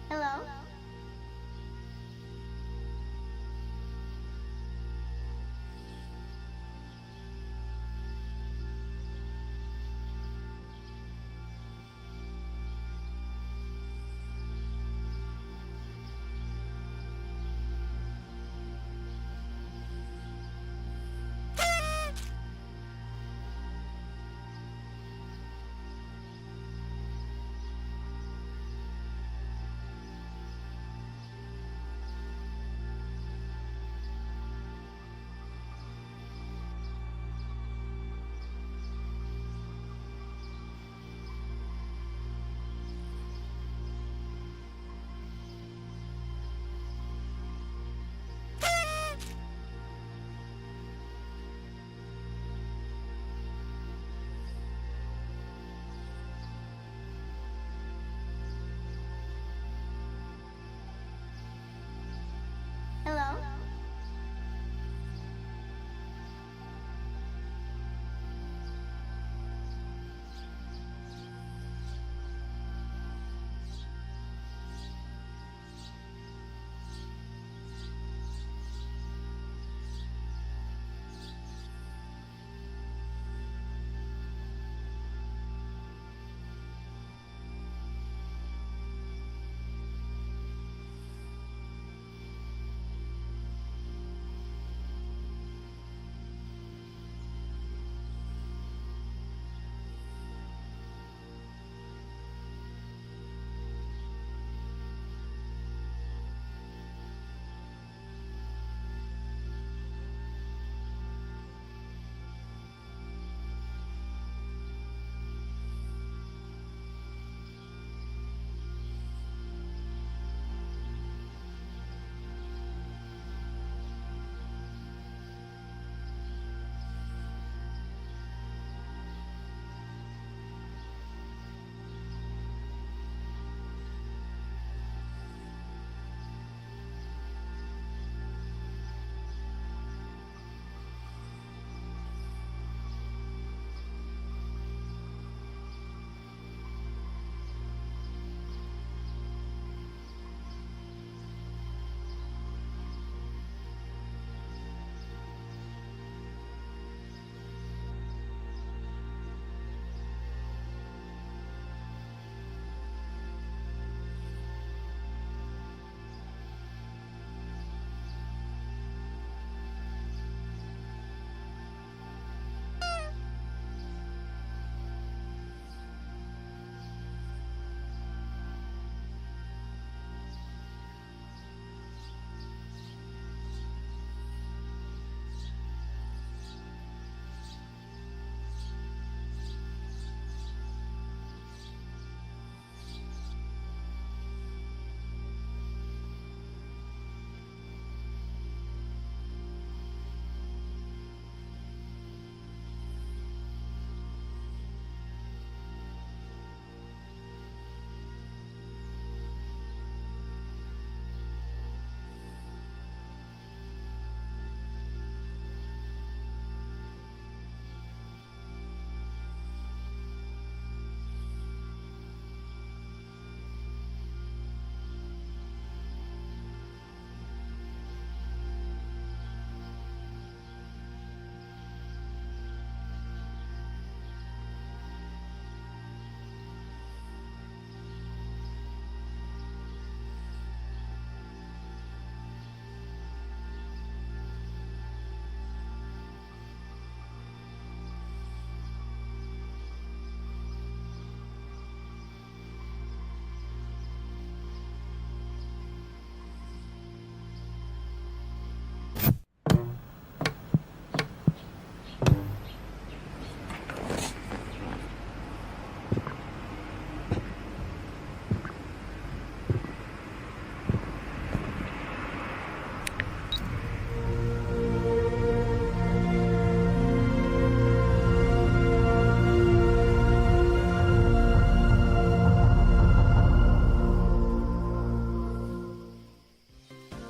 Hello? Hello?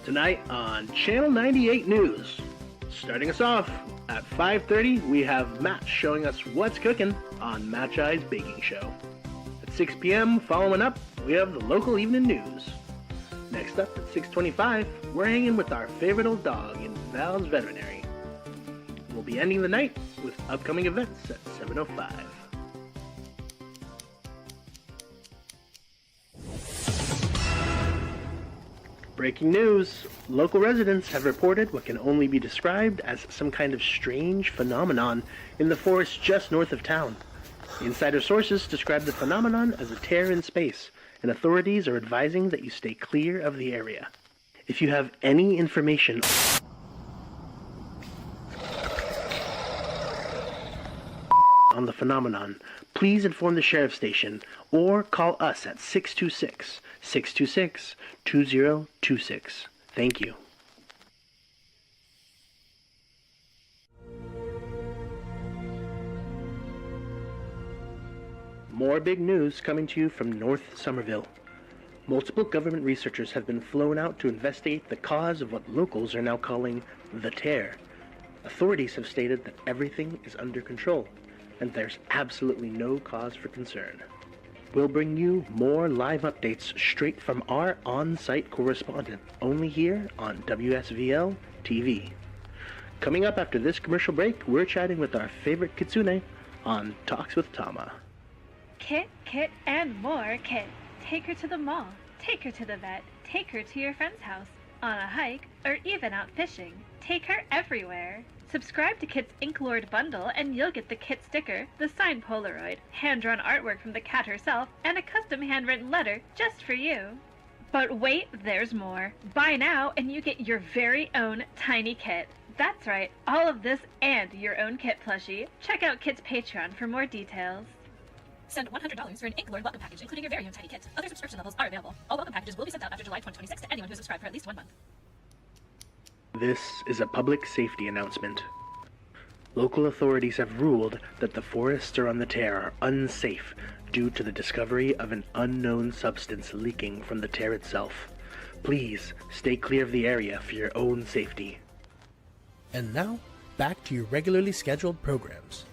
Tonight on Channel 98 News. Starting us off at 5:30, we have Matt showing us what's cooking on 𝙻𝙸𝙽𝙺𝚂's baking show. At 6 p.m., following up, we have the local evening news. Next up at 6:25, we're hanging with our favorite old dog in Val's Veterinary. We'll be ending the night with upcoming events at 7:05. Breaking news! Local residents have reported what can only be described as some kind of strange phenomenon in the forest just north of town. Insider sources describe the phenomenon as a tear in space, and authorities are advising that you stay clear of the area. If you have any information on the phenomenon, please inform the sheriff's station or call us at 626-626-2026. Thank you. More big news coming to you from North Somerville. Multiple government researchers have been flown out to investigate the cause of what locals are now calling the tear. Authorities have stated that everything is under control, and there's absolutely no cause for concern. We'll bring you more live updates straight from our on-site correspondent, only here on WSVL TV. Coming up after this commercial break, we're chatting with our favorite kitsune on Talks with Tama. Kit, and more Kit. Take her to the mall, take her to the vet, take her to your friend's house, on a hike, or even out fishing. Take her everywhere. Subscribe to Kit's Ink Lord bundle and you'll get the Kit sticker, the signed Polaroid, hand-drawn artwork from the cat herself, and a custom handwritten letter just for you. But wait, there's more. Buy now and you get your very own tiny Kit. That's right, all of this and your own Kit plushie. Check out Kit's Patreon for more details. Send $100 for an Ink Lord welcome package, including your very own tiny kit. Other subscription levels are available. All welcome packages will be sent out after July 2026 to anyone who has subscribed for at least 1 month. This is a public safety announcement. Local authorities have ruled that the forests around the tear are unsafe due to the discovery of an unknown substance leaking from the tear itself. Please stay clear of the area for your own safety. And now, back to your regularly scheduled programs.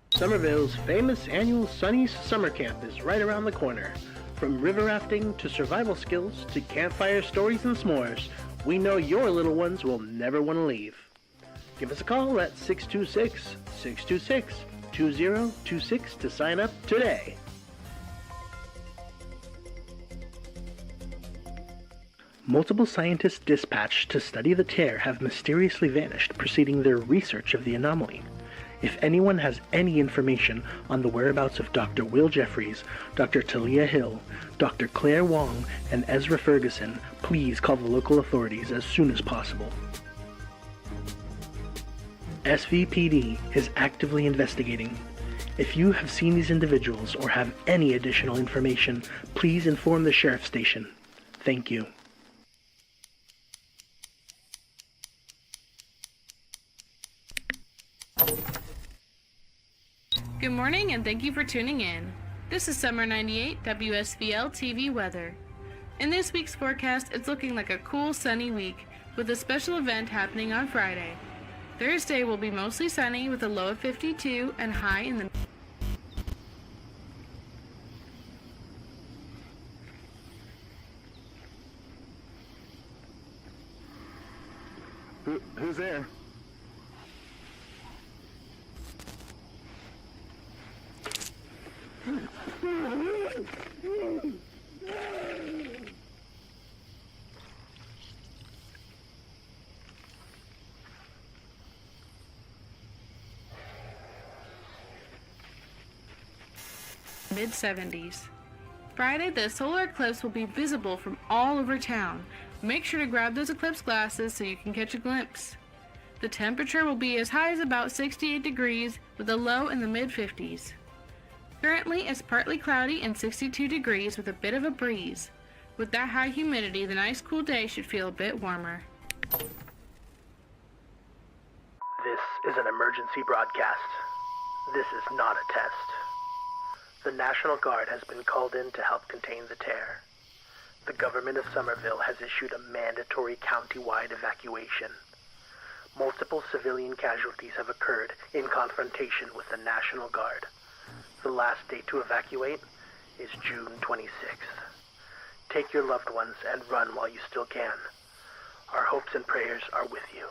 Somerville's famous annual Sunny's Summer Camp is right around the corner. From river rafting to survival skills to campfire stories and s'mores, we know your little ones will never want to leave. Give us a call at 626-626-2026 to sign up today. Multiple scientists dispatched to study the tear have mysteriously vanished preceding their research of the anomaly. If anyone has any information on the whereabouts of Dr. Will Jeffries, Dr. Talia Hill, Dr. Claire Wong, and Ezra Ferguson, please call the local authorities as soon as possible. SVPD is actively investigating. If you have seen these individuals or have any additional information, please inform the sheriff's station. Thank you. Good morning and thank you for tuning in. This is Summer 98 WSVL TV weather. In this week's forecast, it's looking like a cool sunny week with a special event happening on Friday. Thursday will be mostly sunny with a low of 52 and high in the Who's there? mid-70s. Friday, the solar eclipse will be visible from all over town. Make sure to grab those eclipse glasses so you can catch a glimpse. The temperature will be as high as about 68 degrees with a low in the mid-50s. Currently, it's partly cloudy and 62 degrees with a bit of a breeze. With that high humidity, the nice cool day should feel a bit warmer. This is an emergency broadcast. This is not a test. The National Guard has been called in to help contain the tear. The government of Somerville has issued a mandatory county-wide evacuation. Multiple civilian casualties have occurred in confrontation with the National Guard. The last date to evacuate is June 26th. Take your loved ones and run while you still can. Our hopes and prayers are with you.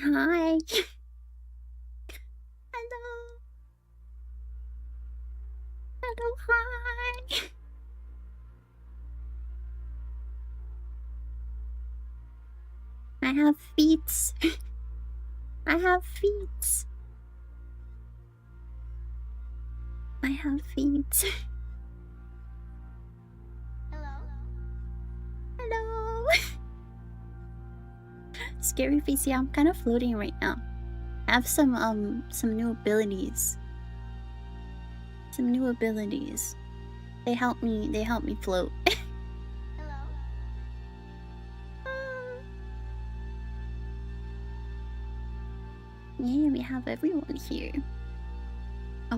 Hi. Hello. Hello, hi. I have feet. I have feet. I have feet. Hello. Hello. Scary face, yeah, I'm kind of floating right now. I have some new abilities. Some new abilities. They help me float. Hello. Yeah, we have everyone here.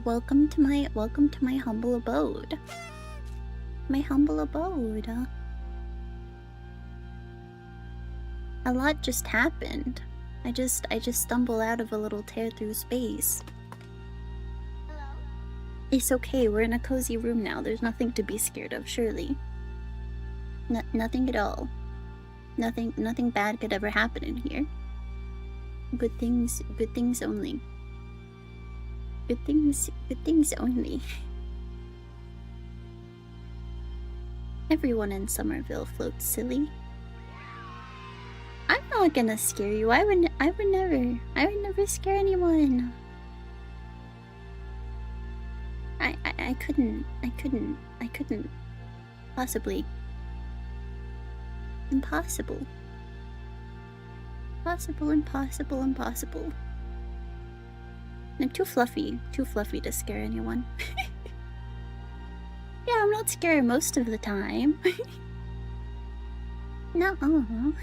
Welcome to my humble abode. My humble abode. A lot just happened. I just stumbled out of a little tear through space. Hello? It's okay, we're in a cozy room now. There's nothing to be scared of, surely. Nothing at all. Nothing bad could ever happen in here. Good things only. Good things only. Everyone in Somerville floats, silly. I'm not gonna scare you. I would never scare anyone. I couldn't possibly. Impossible. Impossible. I'm too fluffy to scare anyone. Yeah, I'm not scared most of the time. No.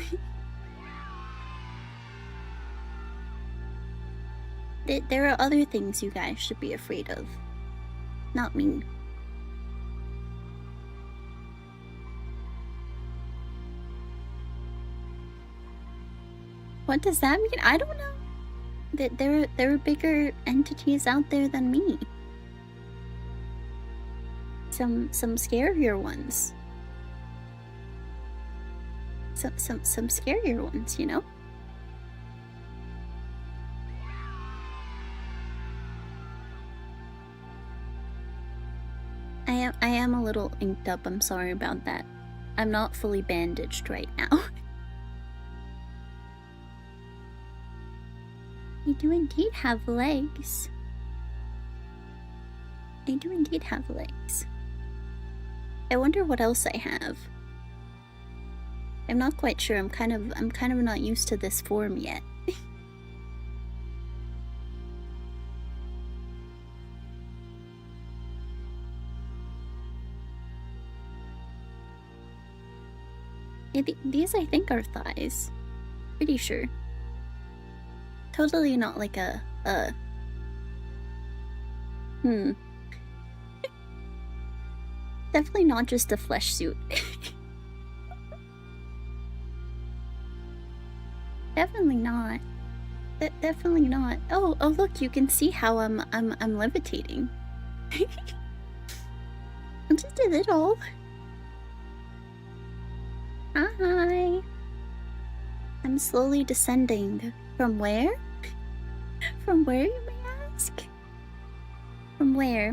There are other things you guys should be afraid of. Not me. What does that mean? I don't know. There are bigger entities out there than me. Some scarier ones. Some scarier ones, you know? I am a little inked up, I'm sorry about that. I'm not fully bandaged right now. I do indeed have legs. I wonder what else I have. I'm not quite sure. I'm kind of not used to this form yet. Yeah, these I think are thighs. Pretty sure. Totally not like a Definitely not just a flesh suit. Definitely not. Definitely not. Oh, look, you can see how I'm levitating. Just a little. Hi. I'm slowly descending. From where? From where, you may ask? From where?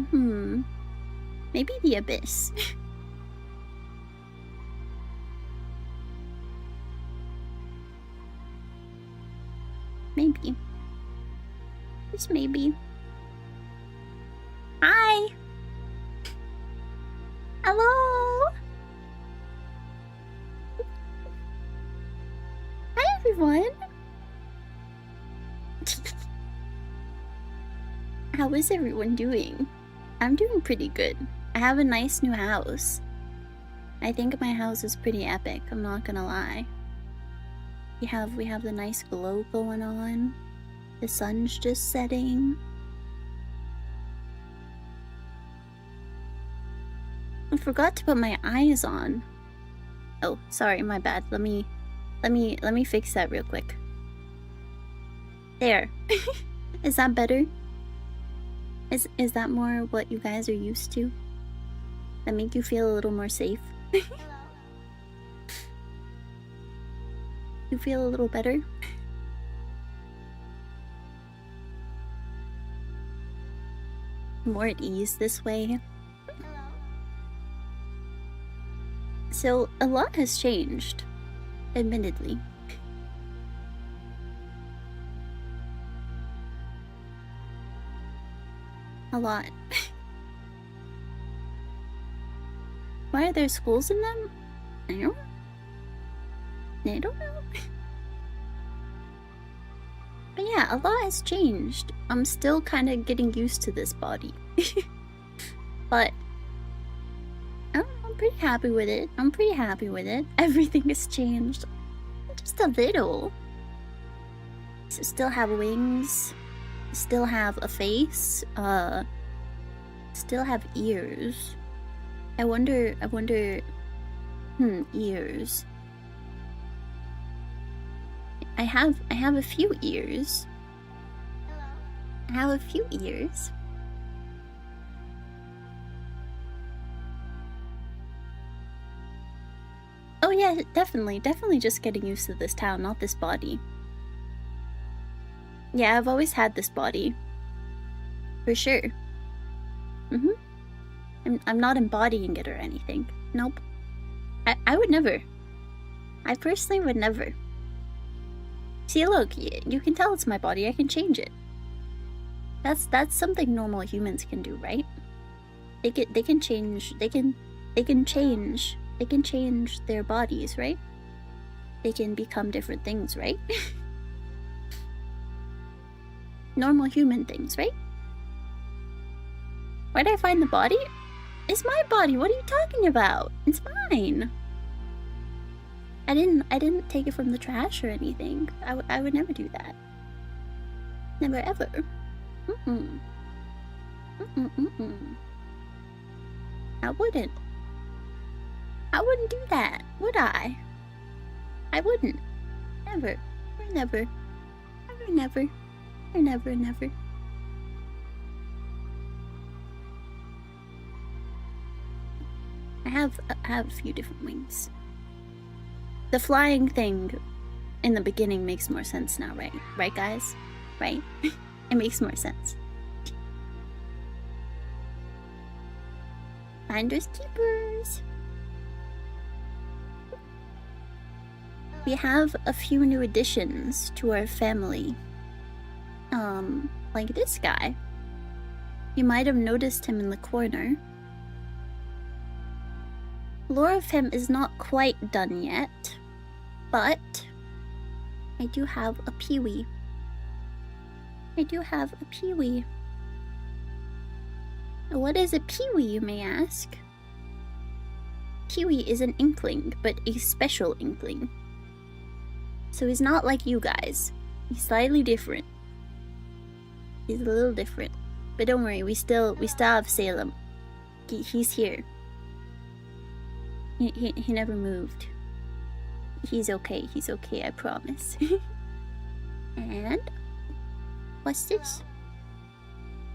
Maybe the abyss. Maybe. Just maybe. Hi! Hello! Hi, everyone! How is everyone doing? I'm doing pretty good. I have a nice new house. I think my house is pretty epic, I'm not gonna lie. We have the nice glow going on. The sun's just setting. I forgot to put my eyes on. Oh, sorry, my bad. Let me fix that real quick. There. Is that better? Is that more what you guys are used to? That make you feel a little more safe? You feel a little better? More at ease this way. So, a lot has changed, admittedly. A lot. Why are there schools in them? I don't know. But yeah, a lot has changed. I'm still kind of getting used to this body. But I'm pretty happy with it. Everything has changed. Just a little. So still have wings. Still have a face. Still have ears. I wonder, ears. I have a few ears. I have a few ears. Oh yeah, definitely just getting used to this town, not this body. Yeah, I've always had this body. For sure. I'm not embodying it or anything. Nope. I would never. I personally would never. See, look, you can tell it's my body. I can change it. That's something normal humans can do, right? They can change their bodies, right? They can become different things, right? Normal human things, right? Where'd I find the body? It's my body. What are you talking about? It's mine. I didn't take it from the trash or anything. I would never do that. Never ever. I wouldn't do that, would I? I wouldn't. Never. Never. I have a few different wings. The flying thing in the beginning makes more sense now, right? Right, guys? Right? It makes more sense. Finders keepers. We have a few new additions to our family. Like this guy. You might have noticed him in the corner. Lore of him is not quite done yet, but I do have a peewee. What is a peewee, you may ask? Kiwi is an inkling, but a special inkling. So he's not like you guys. He's slightly different. He's a little different. But don't worry, we still have Salem. He's here. He never moved. He's okay, I promise. And what's this?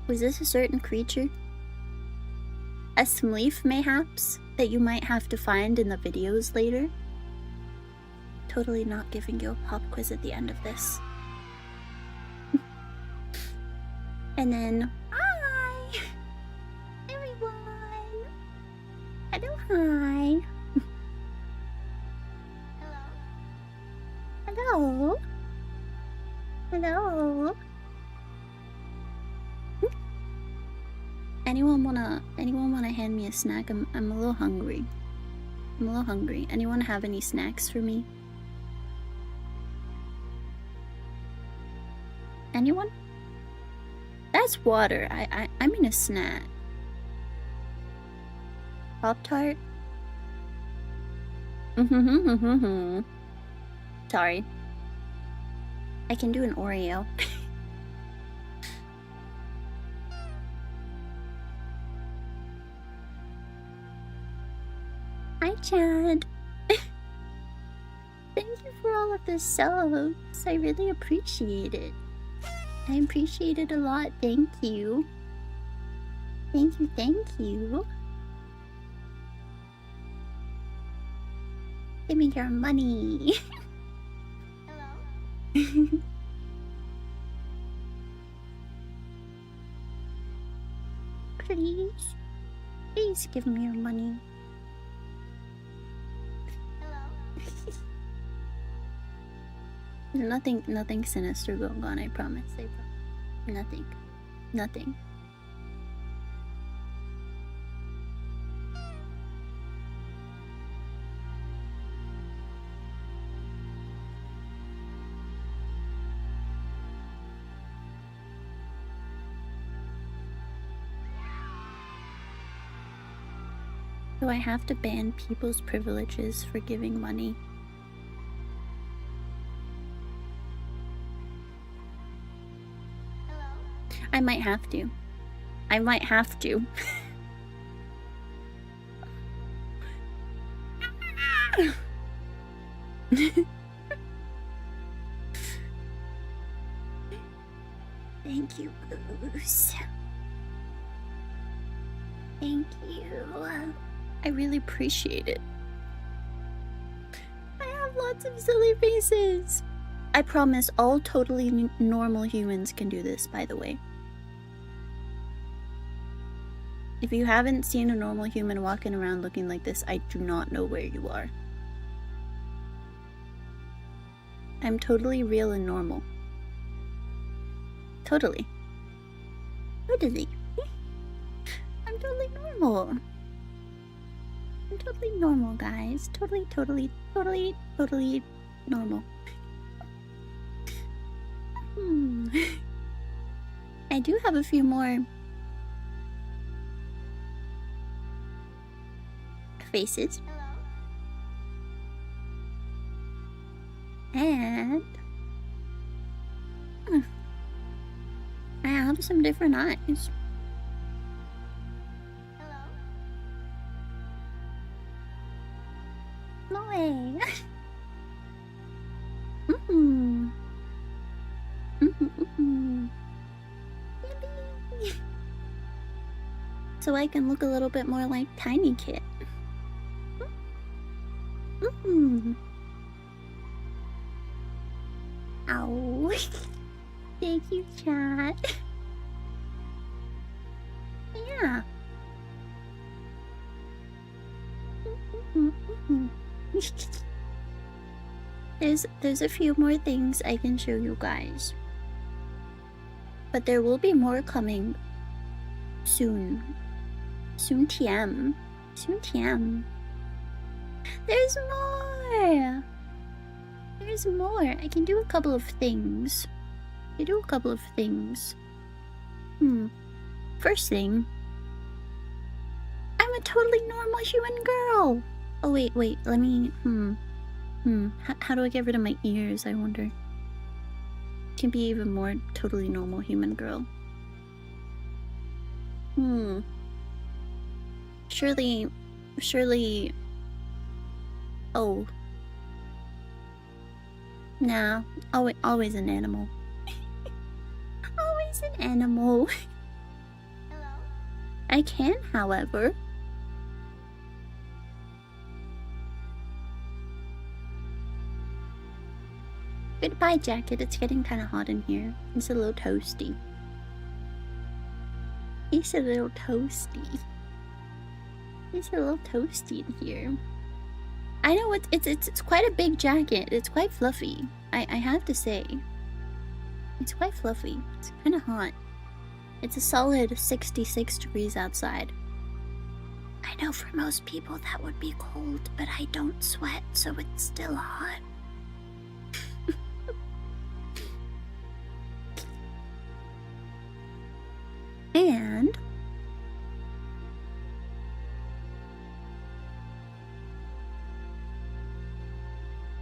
Was this a certain creature? A Smleef, mayhaps, that you might have to find in the videos later? Totally not giving you a pop quiz at the end of this. And then, hi! Everyone! Hello, hi! Hello? Hello? Anyone wanna hand me a snack? I'm a little hungry. Anyone have any snacks for me? Anyone? That's water. I mean a snack. Pop-Tart? Sorry. I can do an Oreo. Hi, Chad. Thank you for all of the subs. I really appreciate it. I appreciate it a lot. Thank you. Thank you. Give me your money. Hello. Please give me your money. Hello. Nothing sinister going on, I promise. Nothing. Do I have to ban people's privileges for giving money? Hello? I might have to. Thank you, Goose. Thank you. I really appreciate it. I have lots of silly faces. I promise all totally normal humans can do this, by the way. If you haven't seen a normal human walking around looking like this, I do not know where you are. I'm totally real and normal. Totally. I'm totally normal. I'm totally normal, guys. Totally normal. I do have a few more faces. And I have some different eyes. No way. So I can look a little bit more like Tiny Kit. Ow. Thank you, chat. Yeah. There's a few more things I can show you guys. But there will be more coming soon. Soon TM. There's more! There's more. I can do a couple of things. First thing, I'm a totally normal human girl. Oh, wait, let me... How do I get rid of my ears, I wonder? Can be even more totally normal human girl. Surely... Oh. Nah, always an animal. Always an animal. Hello? I can, however. Goodbye, jacket. It's getting kind of hot in here. It's a little toasty. It's a little toasty. It's a little toasty in here. I know it's quite a big jacket. It's quite fluffy. I have to say. It's quite fluffy. It's kind of hot. It's a solid 66 degrees outside. I know for most people that would be cold, but I don't sweat, so it's still hot. And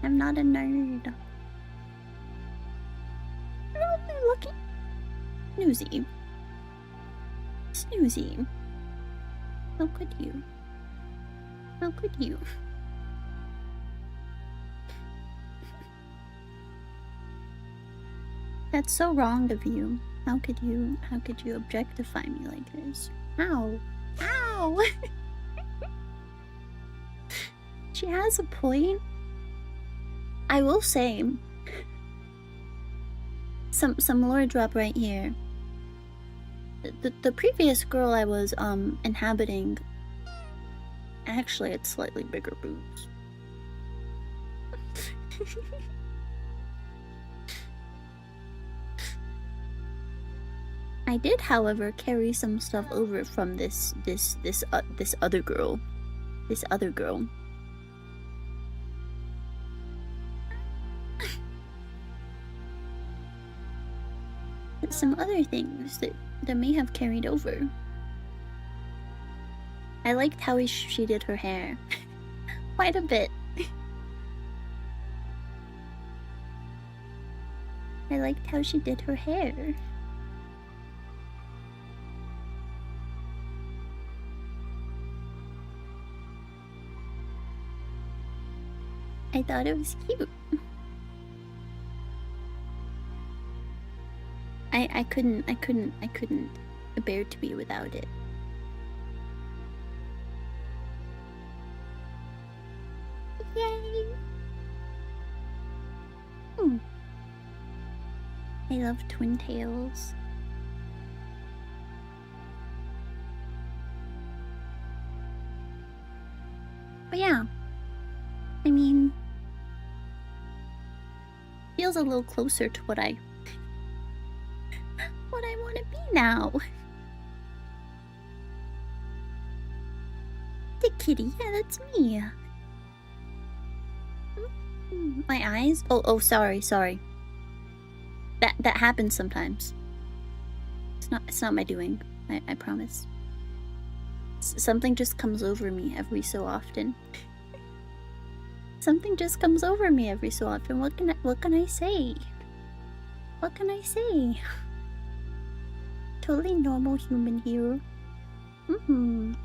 I'm not a nerd. You're only looking snoozy. Snoozy. How could you? How could you? That's so wrong of you. How could you objectify me like this? How? Ow! She has a point. I will say some lore drop right here. The previous girl I was inhabiting actually had slightly bigger boobs. I did, however, carry some stuff over from this other girl. This other girl. Some other things that may have carried over. I liked how she did her hair. Quite a bit. I liked how she did her hair. I thought it was cute. I couldn't bear to be without it. Yay! I love twin tails. But yeah, I mean, feels a little closer to what I want to be now. The kitty, yeah, that's me. My eyes? Oh, sorry. That happens sometimes. It's not my doing. I promise. Something just comes over me every so often. Something just comes over me every so often. What can I say? What can I say? Totally normal human here. And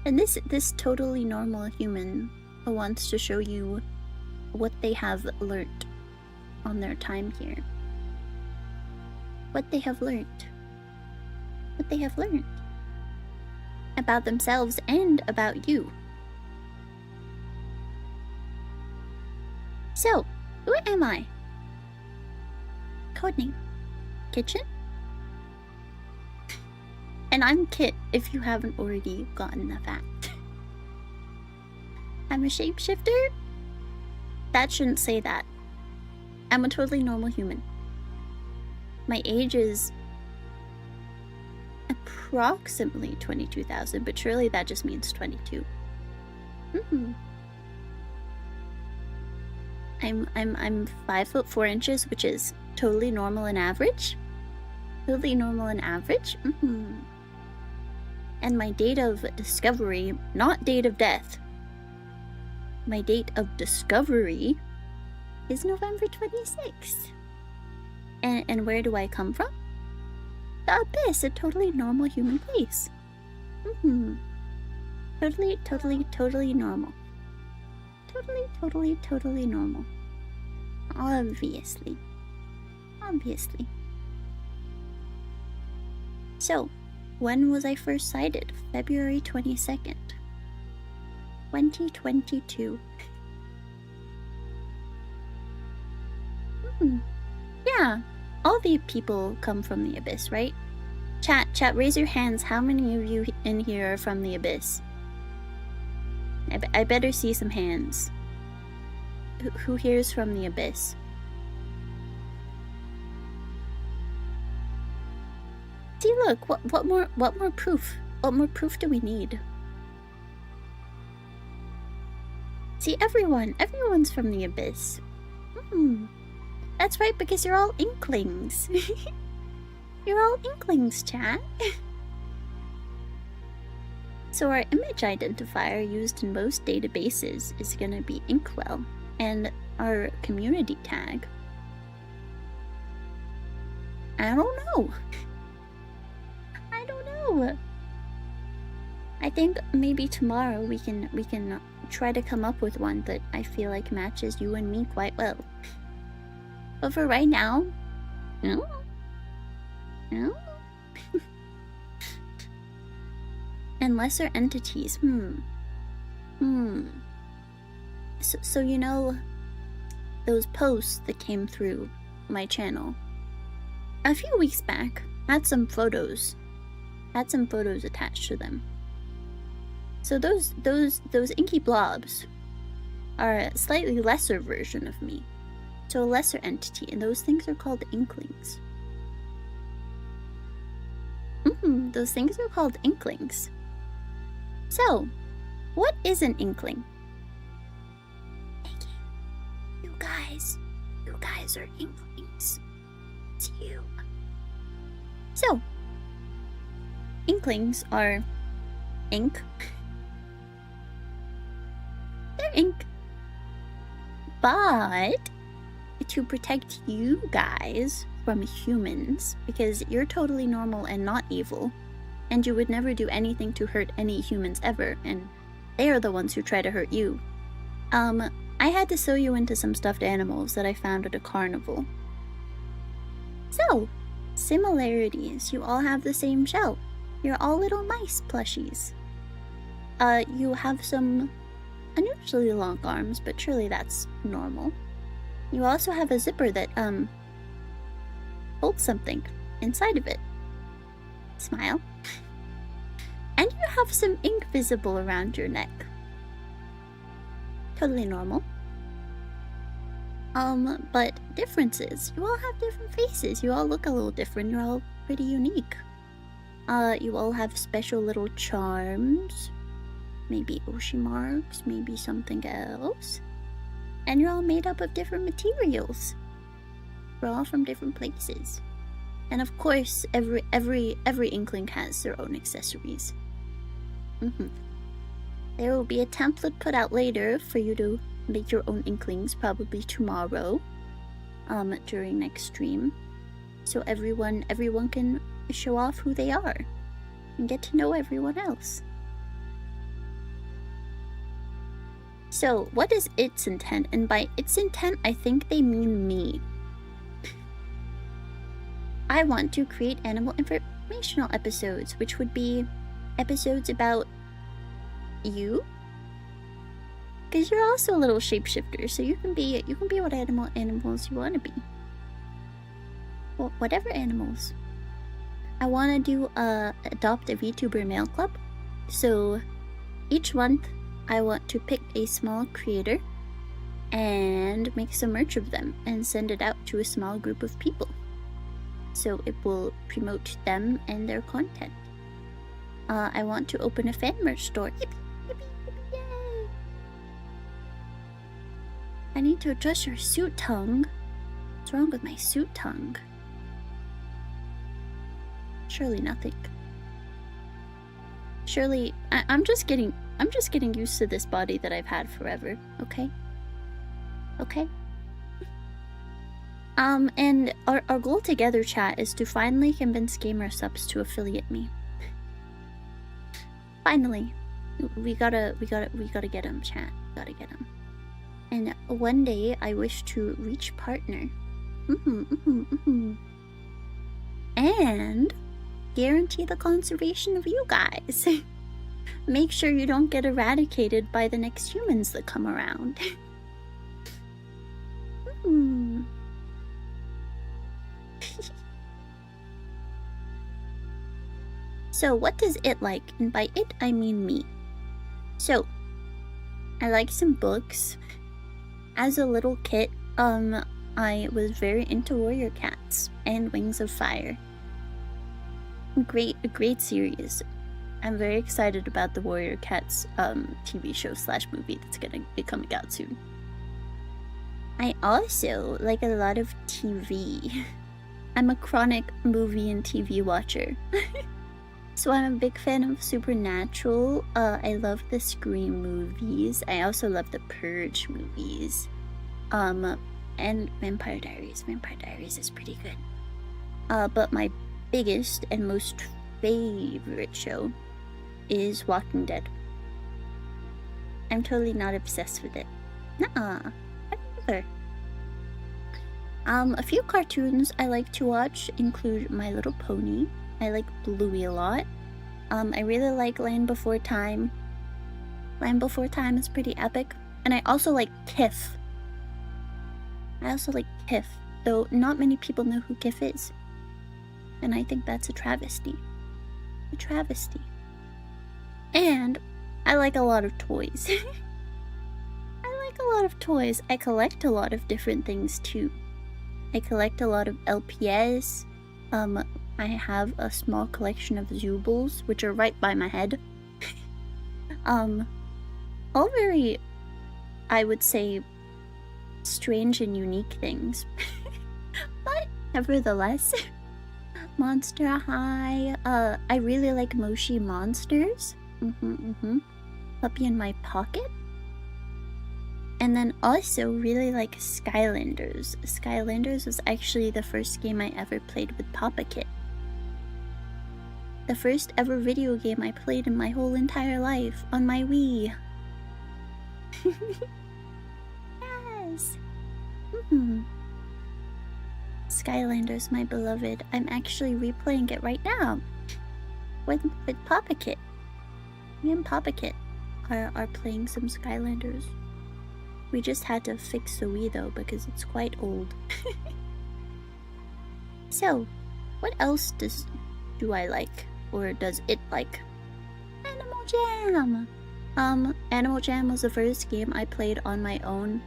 this totally normal human wants to show you what they have learnt on their time here. What they have learnt. What they have learnt. About themselves and about you. So, who am I? Codename. Kitchen? And I'm Kit, if you haven't already gotten the fact. I'm a shapeshifter? That shouldn't say that. I'm a totally normal human. My age is approximately 22,000, but surely that just means 22. I'm 5 foot 4 inches, which is totally normal and average. Totally normal and average. And my date of discovery, not date of death, my date of discovery is November 26th. And where do I come from? The Abyss, a totally normal human place. Totally normal. Totally normal. Obviously. So, when was I first sighted? February 22nd, 2022. Yeah, all the people come from the Abyss, right? Chat, raise your hands. How many of you in here are from the Abyss? I better see some hands. Who here is from the Abyss? See, look, what more proof? What more proof do we need? See, everyone's from the Abyss. That's right, because you're all Inklings. You're all Inklings, chat. So our image identifier used in most databases is gonna be Inkwell, and our community tag, I don't know. I think maybe tomorrow we can try to come up with one that I feel like matches you and me quite well. But for right now, no. And lesser entities, So you know, those posts that came through my channel a few weeks back had some photos attached to them. So those inky blobs are a slightly lesser version of me. So a lesser entity, and those things are called Inklings. Those things are called Inklings. So, what is an Inkling? You guys are Inklings. It's you. So, Inklings are ink. They're ink. But to protect you guys from humans, because you're totally normal and not evil, and you would never do anything to hurt any humans ever, and they are the ones who try to hurt you. I had to sew you into some stuffed animals that I found at a carnival. So, similarities. You all have the same shell. You're all little mice plushies. You have some unusually long arms, but surely that's normal. You also have a zipper that, holds something inside of it. Smile. And you have some ink visible around your neck. Totally normal. But differences. You all have different faces. You all look a little different. You're all pretty unique. You all have special little charms. Maybe Oshi marks, maybe something else. And you're all made up of different materials. We're all from different places. And of course, every Inkling has their own accessories. There will be a template put out later for you to make your own Inklings, probably tomorrow, during next stream. So everyone can show off who they are and get to know everyone else. So, what is its intent? And by its intent, I think they mean me. I want to create animal informational episodes, which would be episodes about you. Because you're also a little shapeshifter, so you can be what animals you want to be. Well, whatever animals. I want to do adopt a VTuber mail club. So each month I want to pick a small creator and make some merch of them and send it out to a small group of people. So it will promote them and their content. I want to open a fan merch store. Yippee, yippee, yippee, yay! I need to adjust your suit tongue. What's wrong with my suit tongue? Surely nothing. Surely, I'm just getting I'm just getting used to this body that I've had forever, okay? Okay? And our goal together, chat, is to finally convince Gamer Subs to affiliate me. Finally. We gotta get him, chat. Gotta get him. And one day, I wish to reach partner. And guarantee the conservation of you guys. Make sure you don't get eradicated by the next humans that come around. So, what does it like? And by it, I mean me. So, I like some books. As a little kid, I was very into Warrior Cats and Wings of Fire. A great series. I'm very excited about the Warrior Cats TV show / movie that's gonna be coming out soon. I also like a lot of TV. I'm a chronic movie and TV watcher. So I'm a big fan of Supernatural. I love the Scream movies. I also love the Purge movies. And Vampire Diaries. Vampire Diaries is pretty good. But my biggest and most favorite show is Walking Dead. I'm totally not obsessed with it. Nuh-uh. Never. A few cartoons I like to watch include My Little Pony. I like Bluey a lot. I really like Land Before Time. Land Before Time is pretty epic. And I also like Kif. Though not many people know who Kif is. And I think that's a travesty. A travesty. And I like a lot of toys. I collect a lot of different things too. I collect a lot of LPS. I have a small collection of Zoobles, which are right by my head. All very, I would say, strange and unique things. But nevertheless, Monster High. I really like Moshi Monsters. Puppy in My Pocket. And then also really like Skylanders. Skylanders was actually the first game I ever played with Papa Kit. The first ever video game I played in my whole entire life on my Wii. Yes. Skylanders, my beloved. I'm actually replaying it right now with Papa Kit. Me and Papa Kit are playing some Skylanders. We just had to fix the Wii though because it's quite old. So, what else do I like? Or does it like? Animal Jam! Animal Jam was the first game I played on my own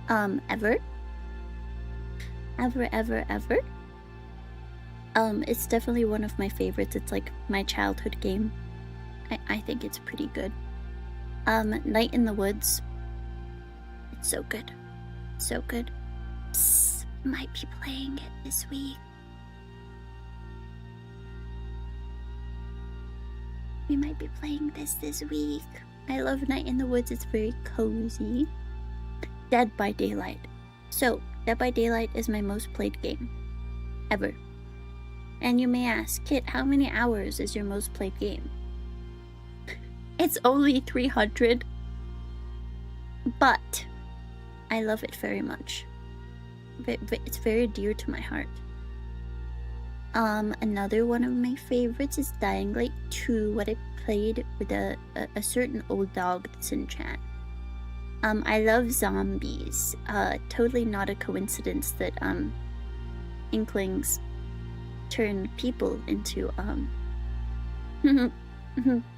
ever. Ever. It's definitely one of my favorites. It's like my childhood game. I think it's pretty good. Night in the Woods. It's so good. So good. Psst, might be playing it this week. We might be playing this week. I love Night in the Woods. It's very cozy. Dead by Daylight. So, Dead by Daylight is my most played game. Ever. And you may ask, Kit, how many hours is your most played game? It's only 300. But I love it very much. It's very dear to my heart. Another one of my favorites is Dying Light 2, what I played with a certain old dog that's in chat. I love zombies. Totally not a coincidence that, Inklings turn people into,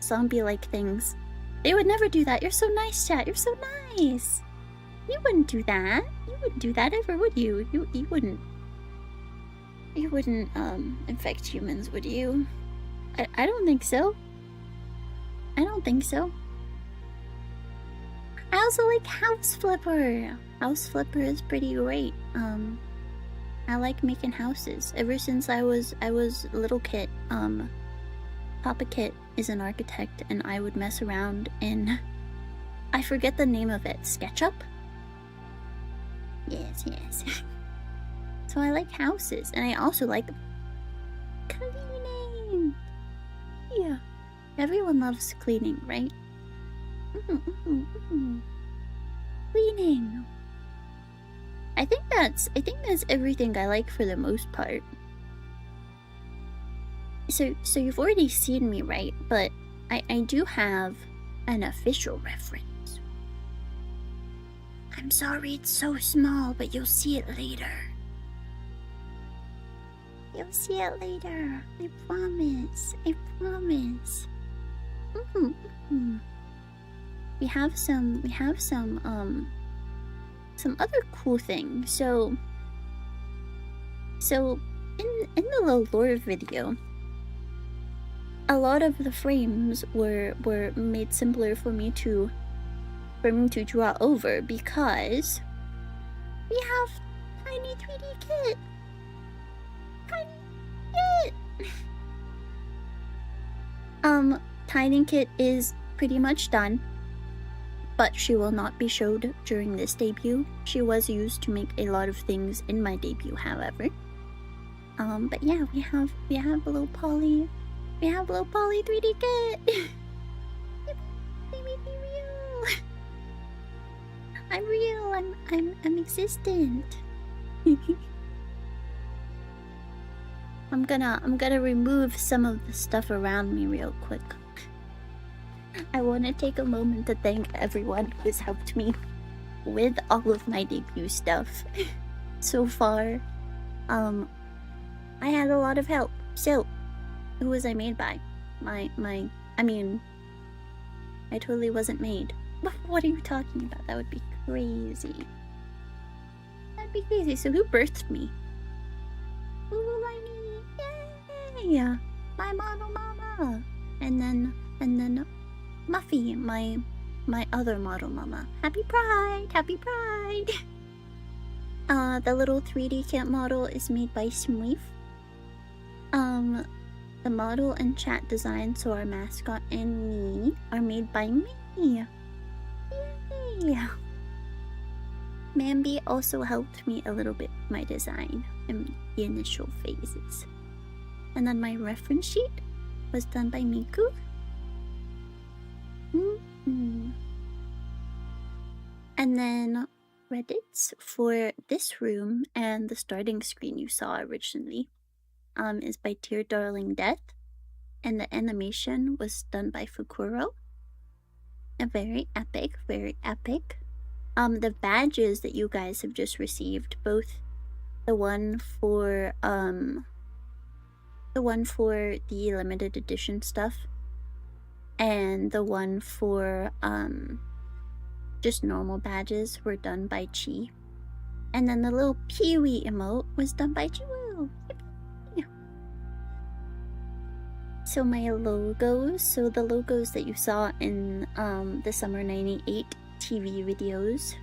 zombie-like things. They would never do that. You're so nice, chat. You're so nice. You wouldn't do that. You wouldn't do that ever, would you? You wouldn't. You wouldn't, infect humans, would you? I don't think so. I don't think so. I also like House Flipper. House Flipper is pretty great. I like making houses. Ever since I was a little kid, Papa Kit is an architect, and I would mess around in, I forget the name of it, SketchUp? Yes. So I like houses, and I also like cleaning. Yeah, everyone loves cleaning, right? Cleaning. I think that's everything I like for the most part. So you've already seen me, right? But I do have an official reference. I'm sorry it's so small, but you'll see it later. You'll see it later. I promise. I promise. We have some other cool things. So in the little lore video, a lot of the frames were made simpler for me to draw over because we have Tiny 3D Kit. Tiny Kit is pretty much done, but she will not be showed during this debut. She was used to make a lot of things in my debut, however. But yeah, we have a little Polly. We have a little Polly 3D Kit. They made me real. I'm real. I'm existent. I'm gonna remove some of the stuff around me real quick. I want to take a moment to thank everyone who's helped me with all of my debut stuff so far. I had a lot of help. So, who was I made by? I mean, I totally wasn't made. What are you talking about? That would be crazy. That'd be crazy. So who birthed me? Yay! My model mama. And then Muffy, my other model mama. Happy Pride! Happy Pride! The little 3D Kit model is made by Smweef. The model and chat design, so our mascot and me, are made by me. Yay! Mambi also helped me a little bit with my design in the initial phases. And then my reference sheet was done by Miku. And then credits for this room and the starting screen you saw originally is by Dear Darling Death, and the animation was done by Fukuro. Very epic, very epic. The badges that you guys have just received, both the one for the limited edition stuff and the one for just normal badges, were done by Chi. And then the little Pee-wee emote was done by Jiwoo. So my logos, so the logos that you saw in the Summer 98 TV videos,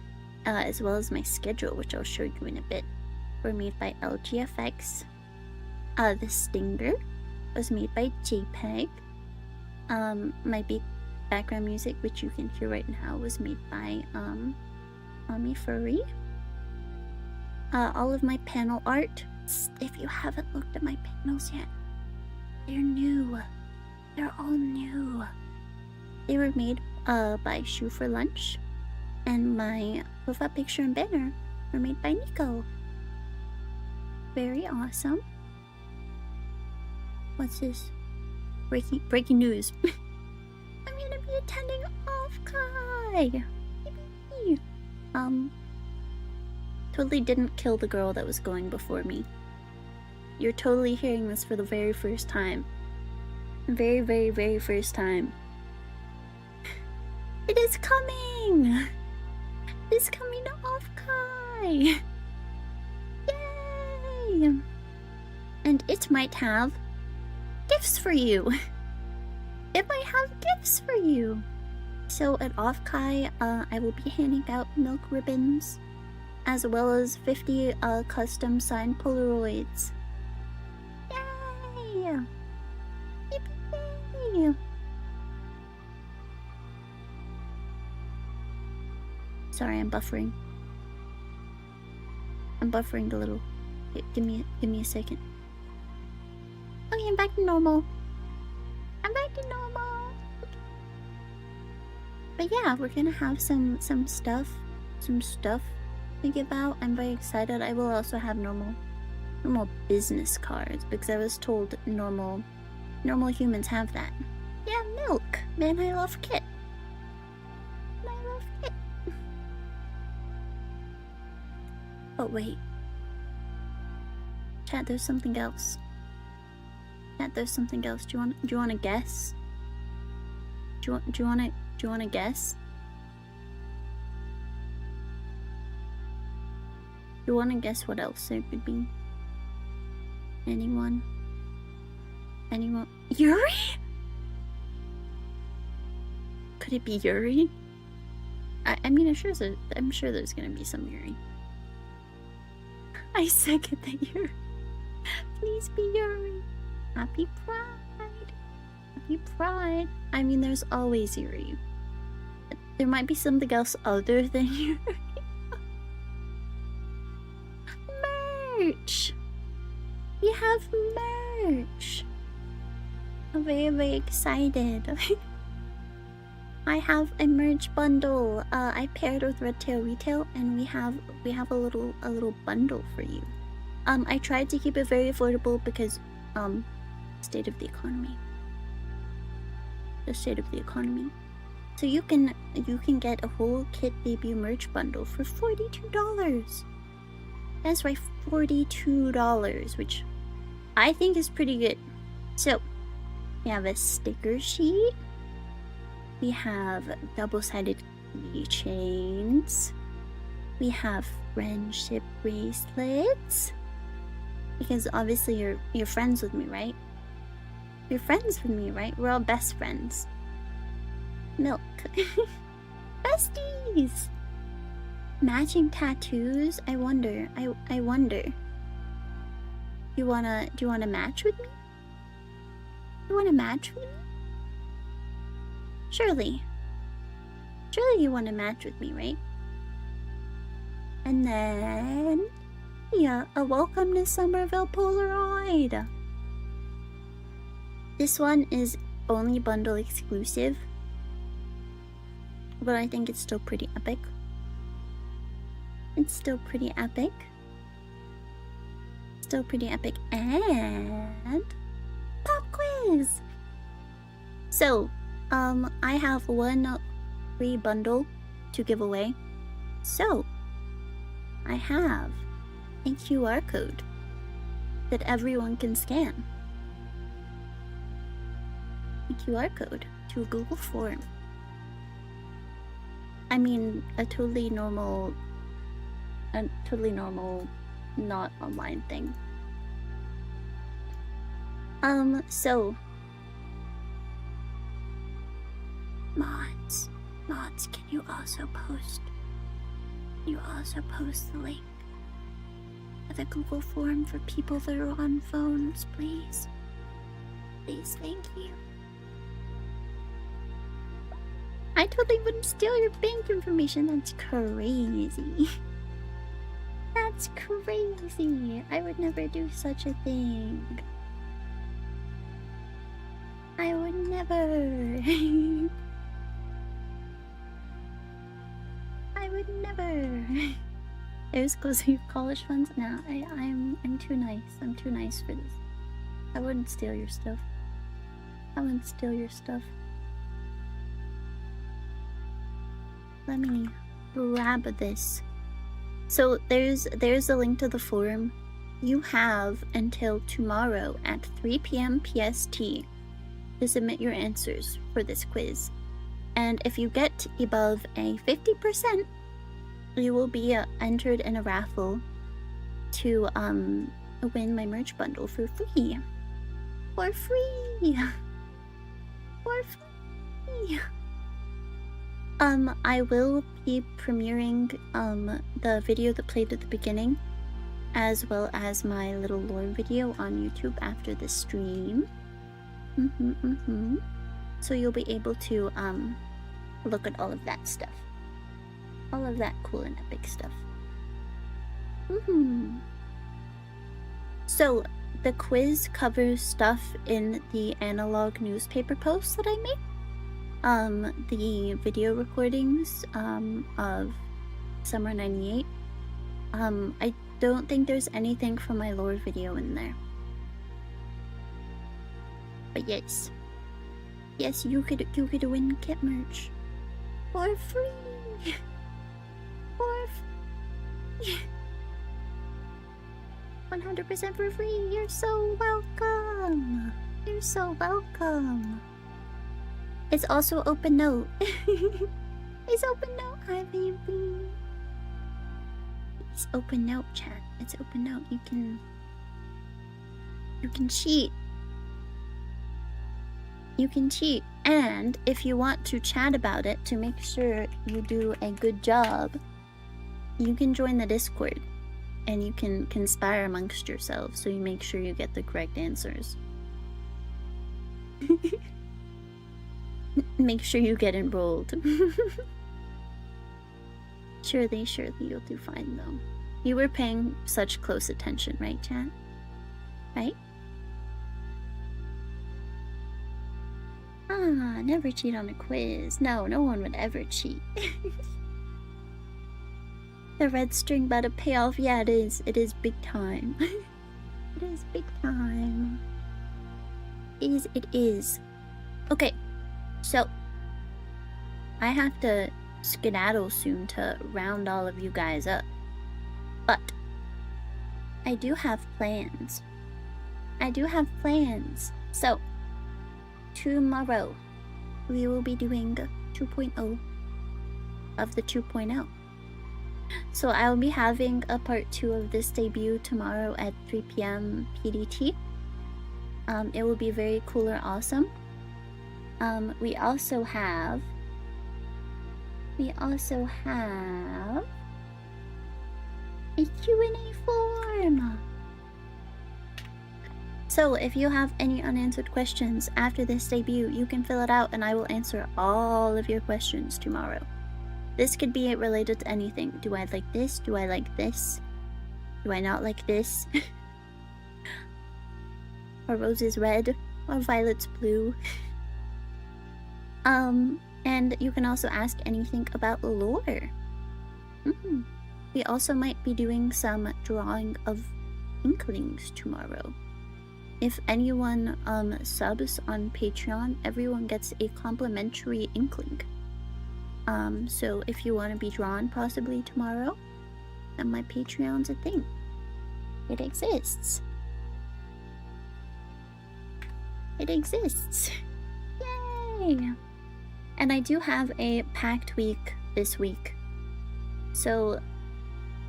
as well as my schedule, which I'll show you in a bit, were made by LGFX. The stinger was made by JPEG. My big background music, which you can hear right now, was made by Ami Furry. All of my panel art, if you haven't looked at my panels yet, they're new. They're all new. They were made by Shoe for Lunch, and my profile picture and banner were made by Nico. Very awesome. What's this? Breaking news. I'm gonna be attending Off-Kai. Totally didn't kill the girl that was going before me. You're totally hearing this for the very first time. Very, very, very first time. It is coming! It's coming to Off-Kai! Yay! And it might have gifts for you. It might have gifts for you. So at Off-Kai, I will be handing out milk ribbons, as well as 50 custom signed Polaroids. Yay! Yippee! Sorry, I'm buffering. I'm buffering a little. Give me a second. Okay, I'm back to normal. I'm back to normal. But yeah, we're gonna have some stuff to give out. I'm very excited. I will also have normal business cards because I was told normal humans have that. Yeah, milk. Man, I love Kit. I love Kit. Oh wait. Chat, there's something else. Chat, there's something else. Do you want to guess? Do you want to guess? Do you want to guess what else there could be? Anyone? Yuri? Could it be Yuri? I mean, I'm sure there's gonna be some Yuri. I second that Yuri. Please be Yuri. Happy Pride. Happy Pride. I mean, there's always Yuri. There might be something else other than Yuri. Merch! We have merch! I'm very, very excited. I have a merch bundle. I paired with Red Tail Retail, and we have a little bundle for you. I tried to keep it very affordable because state of the economy. The state of the economy. So you can get a whole Kit debut merch bundle for $42. That's right, $42, which I think is pretty good. So we have a sticker sheet. We have double-sided keychains. We have friendship bracelets. Because obviously you're friends with me, right? You're friends with me, right? We're all best friends. Milk. Besties! Matching tattoos? I wonder. I wonder. Do you wanna match with me? You wanna match with me? Surely you wanna match with me, right? And then yeah, a welcome to Somerville Polaroid. This one is only bundle exclusive, but I think it's still pretty epic. It's still pretty epic. Still pretty epic. And pop quiz. So, I have one free bundle to give away. So, I have a QR code that everyone can scan. A QR code to a Google form. I mean, a totally normal, not online thing. So mods, can you also post the link of the Google form for people that are on phones, please? Please, thank you. I totally wouldn't steal your bank information. That's crazy. That's crazy. I would never do such a thing. I would never. I would never. It was close to your college funds. Nah, I'm too nice. I'm too nice for this. I wouldn't steal your stuff. I wouldn't steal your stuff. Let me grab this. So there's a link to the forum. You have until tomorrow at 3 p.m. PST to submit your answers for this quiz. And if you get above a 50%, you will be entered in a raffle to win my merch bundle for free. For free! For free! I will be premiering the video that played at the beginning, as well as my little lore video on YouTube after the stream. So you'll be able to look at all of that stuff. All of that cool and epic stuff. So, the quiz covers stuff in the analog newspaper posts that I made. The video recordings of Summer 98. I don't think there's anything from my lore video in there. But yes. Yes, you could win kit merch. For free! For free! 100% for free! You're so welcome! You're so welcome! It's also open note. It's open note, hi baby! It's open note, chat. It's open note. You can cheat. You can cheat. And if you want to chat about it to make sure you do a good job, you can join the Discord and you can conspire amongst yourselves so you make sure you get the correct answers. Make sure you get enrolled. Surely you'll do fine though. You were paying such close attention, right, chat? Right? Never cheat on a quiz. No one would ever cheat. The red string about to pay off. Yeah, it is. It is big time. It is big time. It is. Okay, so I have to skedaddle soon to round all of you guys up. But I do have plans. So tomorrow we will be doing 2.0 of the 2.0. So I will be having a part 2 of this debut tomorrow at 3 p.m. PDT. It will be very cool or awesome. We also have a Q&A form. So if you have any unanswered questions after this debut, you can fill it out and I will answer all of your questions tomorrow. This could be related to anything. Do I like this? Do I like this? Do I not like this? Are roses red? Are violets blue? And you can also ask anything about lore. We also might be doing some drawing of inklings tomorrow. If anyone subs on Patreon, everyone gets a complimentary inkling. So if you want to be drawn possibly tomorrow, then my Patreon's a thing. It exists. It exists. Yay! And I do have a packed week this week. So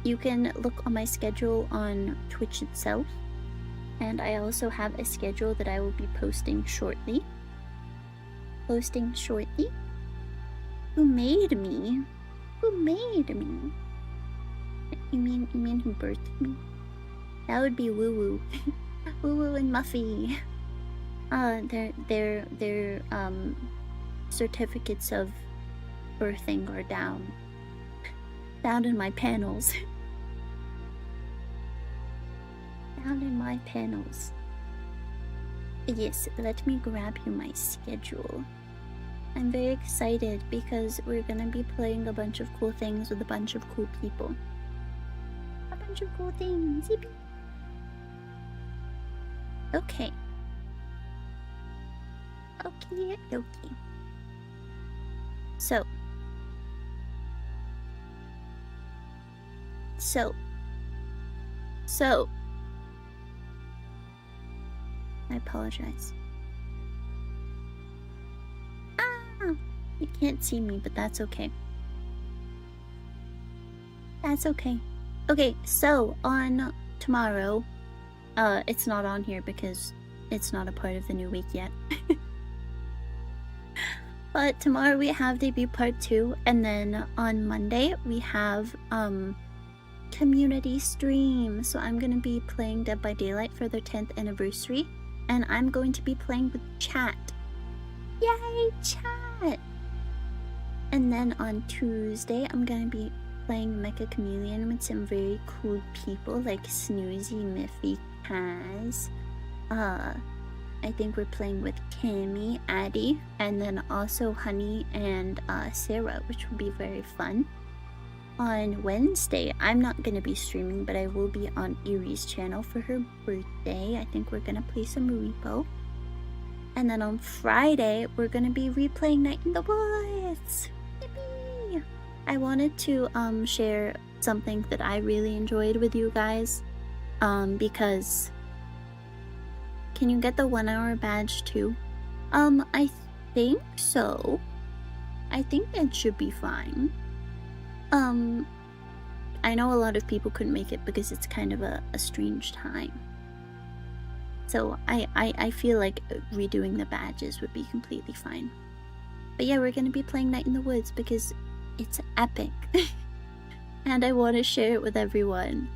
you can look on my schedule on Twitch itself. And I also have a schedule that I will be posting shortly. Who made me? Who made me? You mean who birthed me? That would be Woo Woo. Woo Woo and Muffy. Their certificates of birthing are down in my panels. Down in my panels. Yes, let me grab you my schedule. I'm very excited because we're gonna be playing a bunch of cool things with a bunch of cool people. A bunch of cool things. Yippee. Okay. Okay. So. I apologize. You can't see me, but that's okay. That's okay. Okay, so on tomorrow, it's not on here because it's not a part of the new week yet. But tomorrow we have debut part 2, and then on Monday we have community stream. So I'm gonna be playing Dead by Daylight for their 10th anniversary, and I'm going to be playing with chat. Yay, chat! And then on Tuesday, I'm gonna be playing Mecha Chameleon with some very cool people like Snoozy, Miffy, Kaz. I think we're playing with Kimmy, Addie, and then also Honey and Sarah, which will be very fun. On Wednesday, I'm not gonna be streaming, but I will be on Erie's channel for her birthday. I think we're gonna play some Repo. And then on Friday, we're gonna be replaying Night in the Woods. Yippee! I wanted to share something that I really enjoyed with you guys, because can you get the 1 hour badge too? I think so. I think that should be fine. I know a lot of people couldn't make it because it's kind of a strange time. So I feel like redoing the badges would be completely fine. But yeah, we're gonna be playing Night in the Woods because it's epic. And I want to share it with everyone.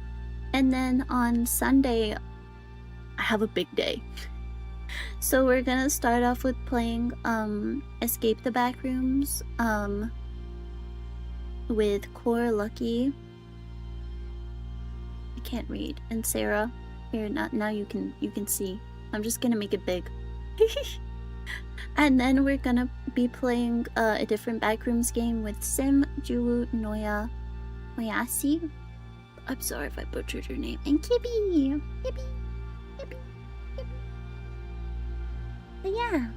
And then on Sunday, I have a big day. So we're gonna start off with playing Escape the Backrooms with Core, Lucky, I can't read, and Sarah. Here, now you can see. I'm just gonna make it big. And then we're gonna be playing a different Backrooms game with Sim, Julu, Noya, Moyasi. I'm sorry if I butchered her name. And Kibby! Kibby! But yeah.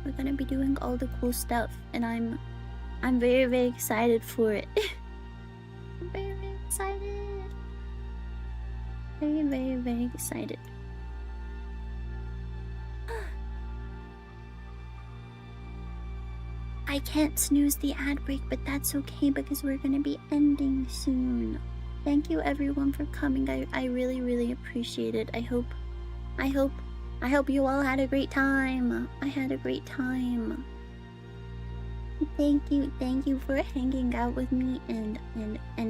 We're gonna be doing all the cool stuff, and I'm very, very excited for it. I'm very, very excited. Very, very, very excited. I can't snooze the ad break, but that's okay because we're gonna be ending soon. Thank you everyone for coming. I really, really appreciate it. I hope you all had a great time. I had a great time. Thank you for hanging out with me and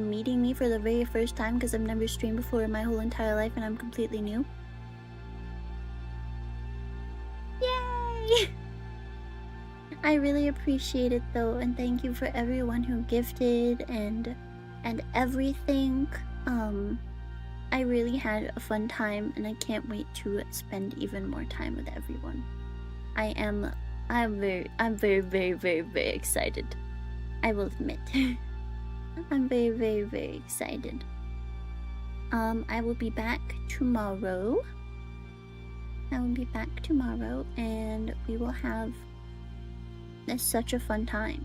meeting me for the very first time, because I've never streamed before in my whole entire life and I'm completely new. Yay! I really appreciate it though, and thank you for everyone who gifted and everything. I really had a fun time and I can't wait to spend even more time with everyone. I'm very, very excited. I will admit. I'm very, very, very excited. I will be back tomorrow. And we will have such a fun time.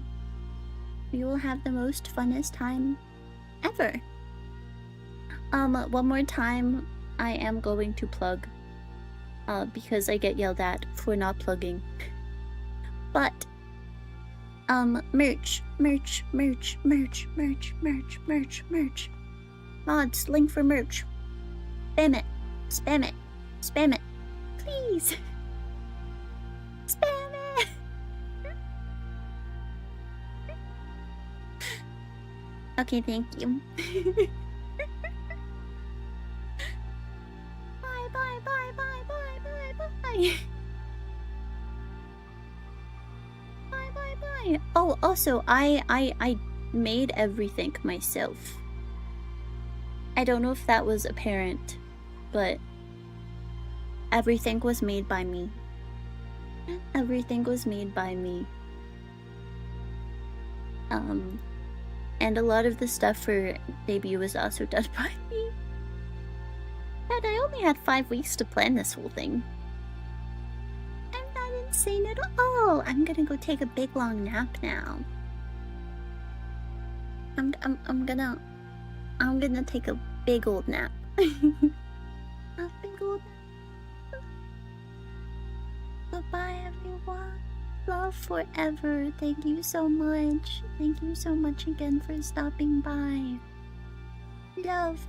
We will have the most funnest time ever. One more time, I am going to plug, because I get yelled at for not plugging. But, merch. Mods, link for merch. Spam it. Please. Spam it. Okay, thank you. Bye. Oh, also, I made everything myself. I don't know if that was apparent, but everything was made by me. And a lot of the stuff for debut was also done by me. And I only had 5 weeks to plan this whole thing. I'm not insane at all. I'm gonna go take a big long nap now. I'm gonna take a big old nap. A big old nap. Goodbye everyone. Love forever. Thank you so much. Thank you so much again for stopping by. Love.